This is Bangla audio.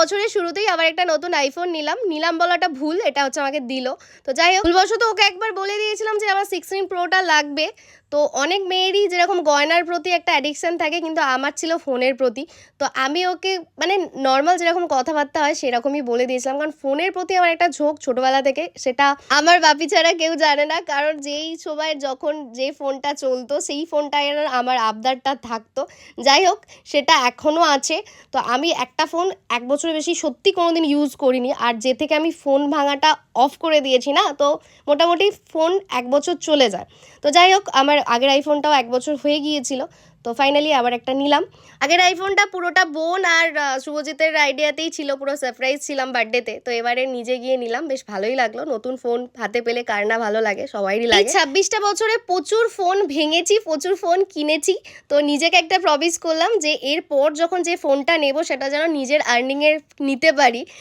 বছরের শুরুতেই আবার একটা নতুন আইফোন নিলাম বলাটা ভুল, এটা হচ্ছে আমাকে দিল। তো যাই হোক, ভুলবশত ওকে একবার বলে দিয়েছিলাম যে আমার 16 প্রোটা লাগবে। তো অনেক মেয়েরই যেরকম গয়নার প্রতি একটা অ্যাডিকশান থাকে, কিন্তু আমার ছিল ফোনের প্রতি। তো আমি ওকে মানে নর্মাল যেরকম কথাবার্তা হয় সেরকমই বলে দিয়েছিলাম, কারণ ফোনের প্রতি আমার একটা ঝোঁক ছোটোবেলা থেকে, সেটা আমার বাপি ছাড়া কেউ জানে না। কারণ যেই সময় যখন যে ফোনটা চলতো সেই ফোনটায় আমার আবদারটা থাকতো। যাই হোক, সেটা এখনও আছে। তো আমি একটা ফোন 1 বছরের বেশি সত্যি কোনোদিন ইউজ করিনি। আর যে থেকে আমি ফোন ভাঙাটা অফ করে দিয়েছি না, তো মোটামুটি ফোন 1 বছর চলে যায়। তো যাই হোক, আমার আগের আইফোনটাও 1 বছর হয়ে গিয়েছিল। তো ফাইনালি আবার একটা নিলাম। আগের আইফোনটা পুরোটা বোন আর শুভজিতের আইডিয়াতেই ছিল, পুরো সারপ্রাইজ ছিলাম বার্থডেতে। তো এবারে নিজে গিয়ে নিলাম, বেশ ভালোই লাগলো। নতুন ফোন হাতে পেলে কার না ভালো লাগে, সবারই লাগে। 26টা বছরে প্রচুর ফোন ভেঙেছি, প্রচুর ফোন কিনেছি। তো নিজেকে একটা প্রমিস করলাম যে এরপর যখন যে ফোনটা নেব সেটা যেন নিজের আর্নিংয়ের নিতে পারি।